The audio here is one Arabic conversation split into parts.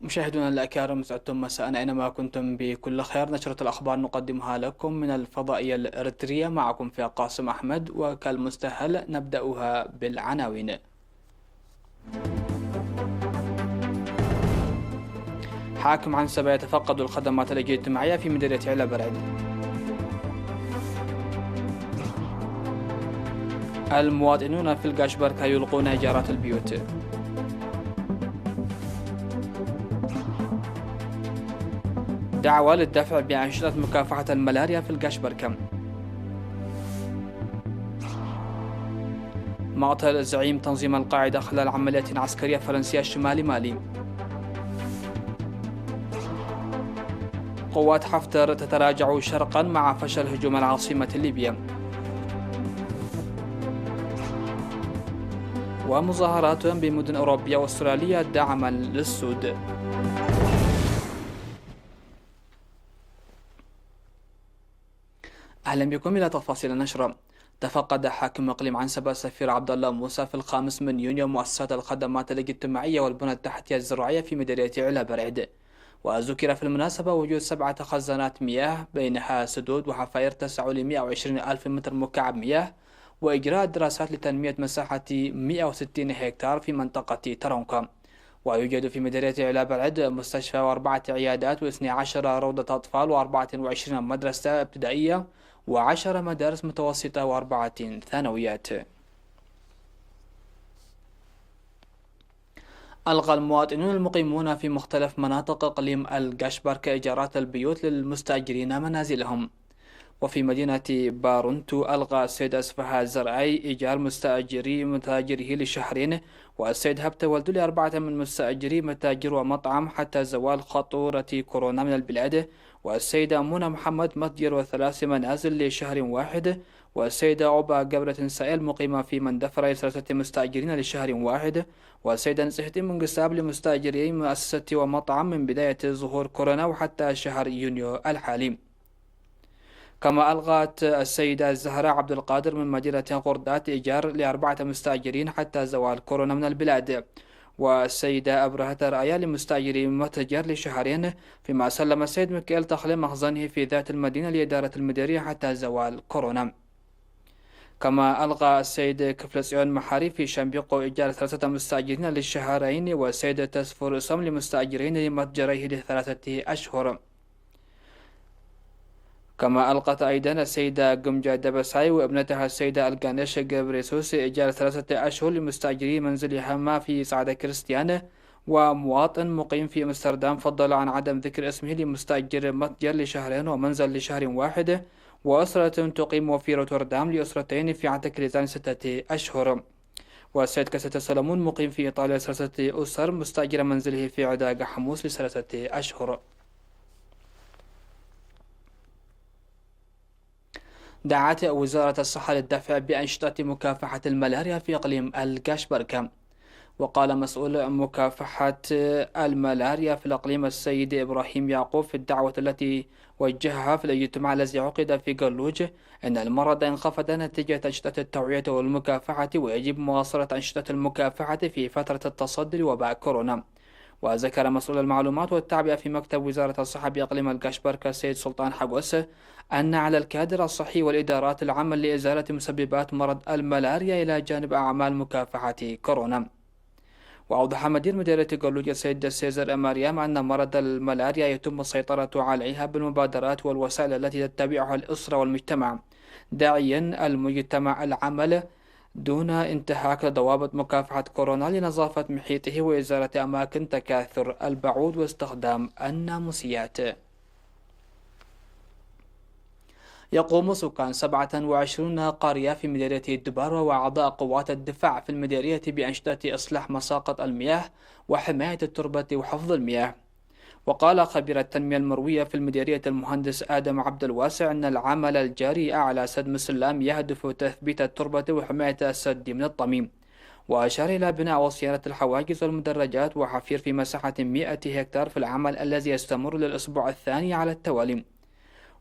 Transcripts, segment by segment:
مشاهدونا الأكارم، سعدتم مساء أينما كنتم بكل خير. نشرة الأخبار نقدمها لكم من الفضائية الإريترية، معكم فيها قاسم أحمد، وكالمستهل نبدأها بالعناوين. حاكم عنسبة يتفقد الخدمات الاجتماعية في مديرية علا برعد. المواطنون في القاشبركة يلقون إيجارات البيوت. دعوة للدفع بأنشطة مكافحة الملاريا في القاشبركة. مقتل زعيم تنظيم القاعدة خلال عملية عسكرية فرنسية شمال مالي. قوات حفتر تتراجع شرقا مع فشل هجوم العاصمة ليبيا. ومظاهرات بمدن أوروبية وأستراليا دعما للسود. أهلا بكم إلى تفاصيل النشرة. تفقد حاكم إقليم عنسبة السفير عبد الله موسى في 5 من يونيو مؤسسات الخدمات الاجتماعية والبنى التحتية الزراعية في مديرية علا برعد. وذكر في المناسبة وجود 7 خزانات مياه بينها سدود وحفائر تسع ل 120 ألف متر مكعب مياه، وإجراء دراسات لتنمية مساحة 160 هكتار في منطقة ترونكا. ويوجد في مديرية علا برعد مستشفى و4 عيادات و12 روضة أطفال و24 مدرسة ابتدائية و10 مدارس متوسطة و4 ثانويات. ألغى المواطنون المقيمون في مختلف مناطق إقليم القشبر إيجارات البيوت للمستأجرين منازلهم. وفي مدينة بارونتو ألغى السيد أسفها الزرعي إيجار متاجره لشهرين، والسيد هبت ولد ل4 من مستأجري متاجر ومطعم حتى زوال خطورة كورونا من البلاد. والسيدة منى محمد متجر و3 منازل لشهر واحد. والسيدة عبا قبرة سائل مقيمة في مندفرة ل3 مستأجرين لشهر واحد. والسيدة نصيحة منقساب لمستأجري مؤسسة ومطعم من بداية ظهور كورونا وحتى شهر يونيو الحالي. كما ألغت السيدة زهراء عبد القادر من مدينة قردات إيجار ل4 مستأجرين حتى زوال كورونا من البلاد. والسيدة أبرهة رأيا لمستأجري متجر لشهرين، فيما سلم السيد ميكائيل تخلي مخزنه في ذات المدينة لإدارة المديرية حتى زوال كورونا. كما ألغى السيد كفلسيون محاري في شنبيقو إيجار 3 مستأجرين للشهرين، والسيد تسفور سم لمستأجرين لمتجريه ل3 أشهر. كما ألقت أيضا السيدة قمجة دبساي وابنتها السيدة القانيش جبريسوس إيجار 3 أشهر لمستأجري منزلها ما في صعدة كريستيانة. ومواطن مقيم في أمستردام فضل عن عدم ذكر اسمه لمستأجر متجر لشهرين ومنزل لشهر واحد، وأسرة تقيم في روتردام لأسرتين في عدة كريزان 6 أشهر. والسيد كاسة سلمون مقيم في إيطاليا 3 أسر مستأجر منزله في عداق حموس ل3 أشهر. دعت وزارة الصحة للدفع بأنشطة مكافحة الملاريا في إقليم القشبركة. وقال مسؤول مكافحة الملاريا في الإقليم السيد إبراهيم يعقوب في الدعوة التي وجهها في الاجتماع الذي عقد في قلوج أن المرض انخفض نتيجة أنشطة التوعية والمكافحة، ويجب مواصلة أنشطة المكافحة في فترة التصدي لوباء كورونا. وذكر مسؤول المعلومات والتعبئة في مكتب وزارة الصحة بإقليم القشبركة السيد سلطان حقوس أن على الكادر الصحي والإدارات العمل لإزالة مسببات مرض الملاريا إلى جانب أعمال مكافحة كورونا. وأوضح مدير مديرية قلوج السيد سيزر مريم أن مرض الملاريا يتم السيطرة عليها بالمبادرات والوسائل التي تتبعها الأسرة والمجتمع، داعيا المجتمع العمل دون انتهاك ضوابط مكافحة كورونا لنظافة محيطه وإزالة أماكن تكاثر البعوض واستخدام الناموسيات. يقوم سكان 27 قرية في مديرية الدبارة وأعضاء قوات الدفاع في المديرية بأنشطة إصلاح مساقط المياه وحماية التربة وحفظ المياه. وقال خبير التنمية المروية في المديرية المهندس آدم عبد الواسع أن العمل الجاري أعلى سد مسلام يهدف تثبيت التربة وحماية السد من الطميم. وأشار إلى بناء وصيانة الحواجز والمدرجات وحفير في مساحة 100 هكتار في العمل الذي يستمر للأسبوع الثاني على التوالي.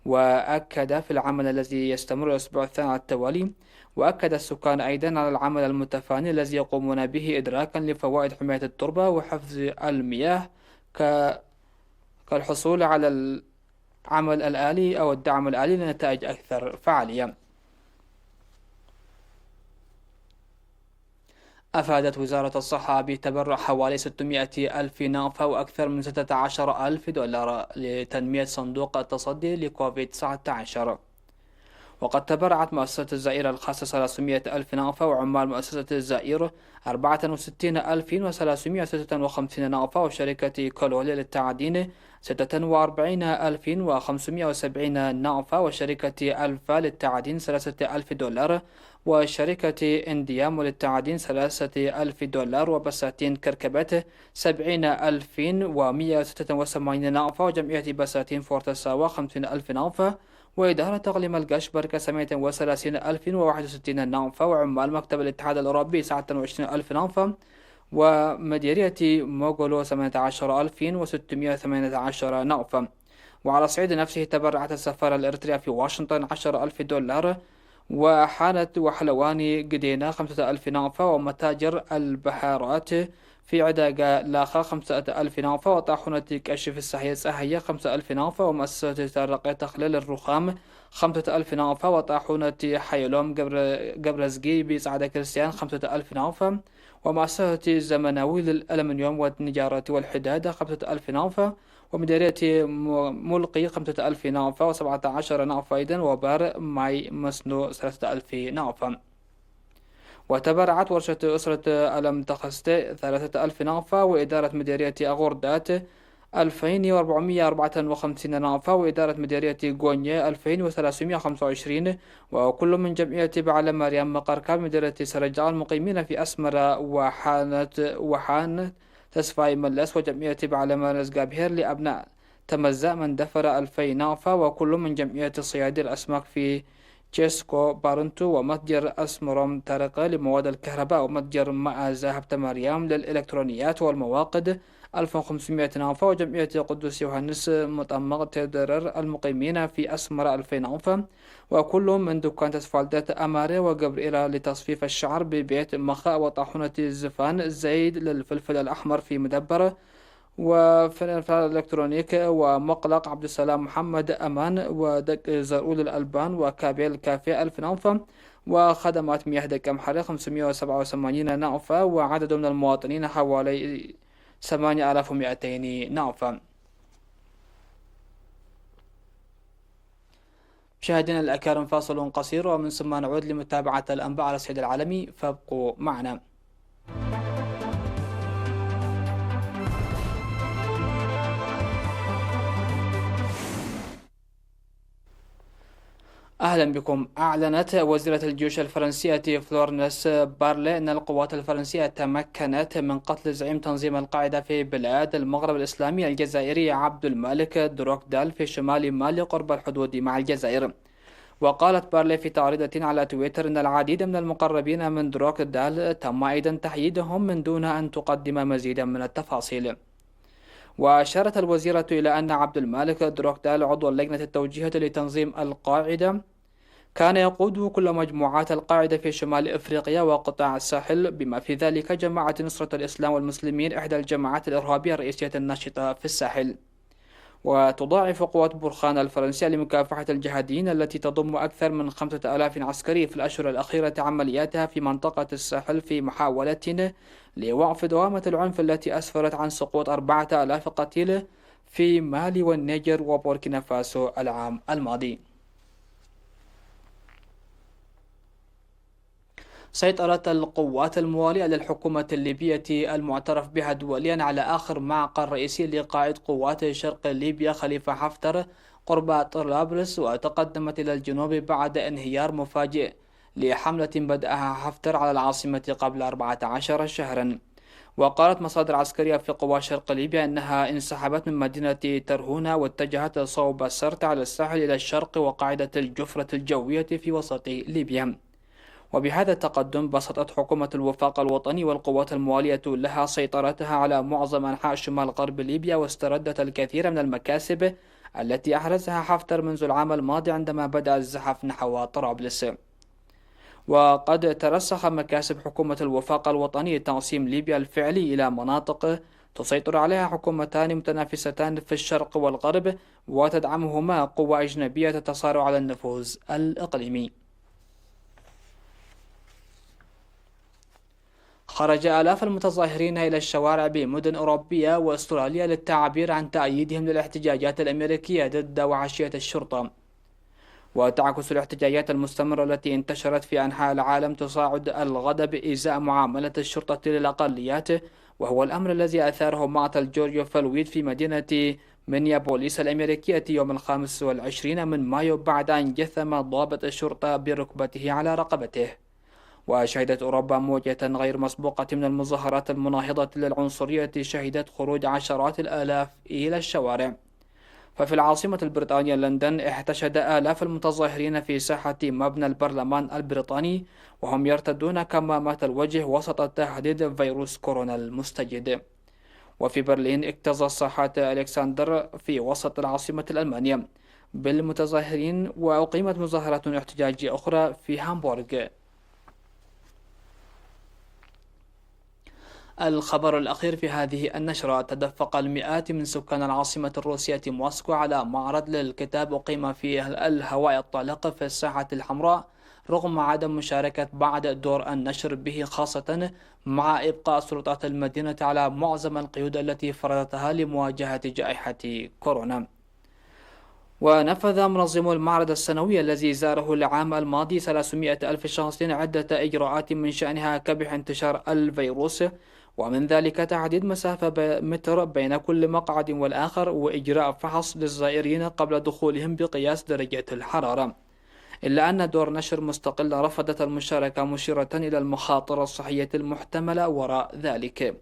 وأكد في العمل الذي يستمر الأسبوع الثاني على التوالي، وأكد السكان أيضا على العمل المتفاني الذي يقومون به إدراكا لفوائد حماية التربة وحفظ المياه، ك- كالحصول على العمل الآلي أو الدعم الآلي لنتائج أكثر فعالية. أفادت وزارة الصحة بتبرع حوالي 600 ألف نافة وأكثر من 16 ألف دولار لتنمية صندوق التصدي لكوفيد 19. وقد تبرعت مؤسسة الزائر الخاصة 300 ألف نافة، وعمال مؤسسة الزائر 64,356 نافة، وشركة كولولي للتعدين 46,570 نافة، وشركة ألفا للتعدين 3,000 دولار، وشركة انديام للتعدين 3,000 دولار، وبساتين كركبته 70,186 نافة، وجمعية بساتين فورتساوا 50,000 نافة، وإدارة إقليم القشبر 730,061 نافة، وعمال مكتب الاتحاد الأوروبي 29,000 نافة، ومديرية موغولو 18,618 نافة. وعلى الصعيد نفسه تبرعت السفارة الإريترية في واشنطن 10,000 دولار، وحانت وحلواني قدينا 5,000 نافة، ومتاجر البحارات في عداقة لاخا 5,000 نافة، وطاحونة كشف السحية سهية 5,000 نافة، ومؤسسة ترقية تخليل الرخام 5,000 نافة، وطاحونة حيلوم قبرزقي بسعادة كريستيان 5,000 نافة، ومؤسسة زمناوي للألمنيوم والنجارة والحداد 5,000 نافة، ومديرية ملقي 5,000 نافة، و17 نافة أيضا، وبار ماي مسنو 3,000 نافة. وتبرعت ورشة أسرة ألم تخستي 3,000 نافة، وإدارة مديرية أغوردات 2,454 نافة، وإدارة مديرية غونيا 2,325، وكل من جمعية بعلم مريم مقركال مديرية سرجال المقيمين في أسمرة وحان تسفاي ملس، وجمعية بعلم رزقابهير لأبناء تمزأ من دفر 2,000 نافة، وكل من جمعية صيادي الأسماك في تشيسكو بارنتو، ومتجر أسمروم تارقة لمواد الكهرباء، ومتجر مع ذهب مريم للإلكترونيات والمواقد 1,500 نافة، وجمعية قدوس يوحنس مطمق تدرر المقيمين في أسمر 2,000 نافة، وكل من دكان تسفالدات أمارة وجبريلة لتصفيف الشعر ببيت مخاء، وطاحونة الزفان زيد للفلفل الأحمر في مدبرة، وفنفال الإلكترونيك، ومقلق عبد السلام محمد أمان، ودك زرقول الألبان، وكابيل كافيه 1,000 نافة، وخدمات مياه دك أمحرة 587 نافة، وعدد من المواطنين حوالي 8,200 نافة. مشاهدينا الأكارم، فاصل قصير ومن ثم نعود لمتابعة الأنباء على الصعيد العالمي، فابقوا معنا. أهلا بكم. أعلنت وزيرة الجيوش الفرنسية فلورنس بارلي أن القوات الفرنسية تمكنت من قتل زعيم تنظيم القاعدة في بلاد المغرب الإسلامي الجزائري عبد الملك دروكدال في شمال مالي قرب الحدود مع الجزائر. وقالت بارلي في تعريضة على تويتر أن العديد من المقربين من دروكدال تم أيضا تحييدهم من دون أن تقدم مزيدا من التفاصيل. وأشارت الوزيرة إلى أن عبد الملك دروكدال عضو اللجنة التوجيهية لتنظيم القاعدة كان يقود كل مجموعات القاعدة في شمال إفريقيا وقطاع الساحل، بما في ذلك جماعة نصرة الإسلام والمسلمين، إحدى الجماعات الإرهابية الرئيسية الناشطة في الساحل. وتضاعف قوات برخان الفرنسية لمكافحة الجهاديين التي تضم أكثر من 5,000 عسكري في الأشهر الأخيرة عملياتها في منطقة الساحل في محاولة لوقف دوامة العنف التي أسفرت عن سقوط 4,000 قتيل في مالي والنيجر وبوركينا فاسو العام الماضي. سيطرت القوات الموالية للحكومة الليبية المعترف بها دوليا على آخر معقل رئيسي لقائد قوات شرق ليبيا خليفة حفتر قرب طرابلس، وتقدمت إلى الجنوب بعد انهيار مفاجئ لحملة بدأها حفتر على العاصمة قبل 14 شهرا. وقالت مصادر عسكرية في قوى شرق ليبيا أنها انسحبت من مدينة ترهونة واتجهت صوب سرت على الساحل إلى الشرق وقاعدة الجفرة الجوية في وسط ليبيا. وبهذا التقدم بسطت حكومة الوفاق الوطني والقوات الموالية لها سيطرتها على معظم أنحاء شمال غرب ليبيا، واستردت الكثير من المكاسب التي أحرزها حفتر منذ العام الماضي عندما بدأ الزحف نحو طرابلس. وقد ترسخ مكاسب حكومة الوفاق الوطني تقسيم ليبيا الفعلي إلى مناطق تسيطر عليها حكومتان متنافستان في الشرق والغرب، وتدعمهما قوى أجنبية تتصارع على النفوذ الإقليمي. خرج آلاف المتظاهرين إلى الشوارع بمدن أوروبية وأستراليا للتعبير عن تأييدهم للاحتجاجات الأمريكية ضد وحشية الشرطة. وتعكس الاحتجاجات المستمرة التي انتشرت في أنحاء العالم تصاعد الغضب إزاء معاملة الشرطة للأقليات، وهو الأمر الذي أثاره مقتل جورجيو فلويد في مدينة مينيابوليس الأمريكية يوم 25 من مايو بعد أن جثم ضابط الشرطة بركبته على رقبته. وشهدت أوروبا موجة غير مسبوقة من المظاهرات المناهضة للعنصرية شهدت خروج عشرات الآلاف إلى الشوارع. ففي العاصمة البريطانية لندن احتشد آلاف المتظاهرين في ساحة مبنى البرلمان البريطاني وهم يرتدون كمامات الوجه وسط تهديد فيروس كورونا المستجد. وفي برلين اكتظت ساحات ألكسندر في وسط العاصمة الألمانية بالمتظاهرين، وأقيمت مظاهرات احتجاجية أخرى في هامبورغ. الخبر الأخير في هذه النشرة: تدفق المئات من سكان العاصمة الروسية موسكو على معرض للكتاب أقيم في الهواء الطلق في الساحة الحمراء رغم عدم مشاركة بعض دور النشر به، خاصة مع إبقاء سلطات المدينة على معظم القيود التي فرضتها لمواجهة جائحة كورونا. ونفذ منظم المعرض السنوي الذي زاره العام الماضي 300 ألف شخص عدة إجراءات من شأنها كبح انتشار الفيروس، ومن ذلك تحديد مسافة متر بين كل مقعد والآخر، وإجراء فحص للزائرين قبل دخولهم بقياس درجة الحرارة. إلا أن دور نشر مستقلة رفضت المشاركة، مشيرة إلى المخاطر الصحية المحتملة وراء ذلك.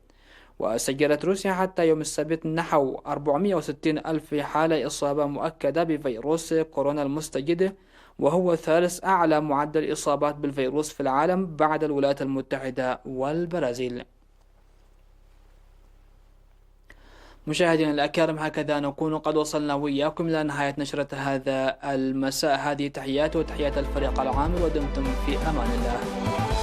وسجلت روسيا حتى يوم السبت نحو 460 ألف حالة إصابة مؤكدة بفيروس كورونا المستجد، وهو ثالث أعلى معدل إصابات بالفيروس في العالم بعد الولايات المتحدة والبرازيل. مشاهدينا الأكارم، هكذا نكون قد وصلنا وإياكم إلى نهاية نشرة هذا المساء. هذه تحيات وتحيات الفريق العامل، ودمتم في أمان الله.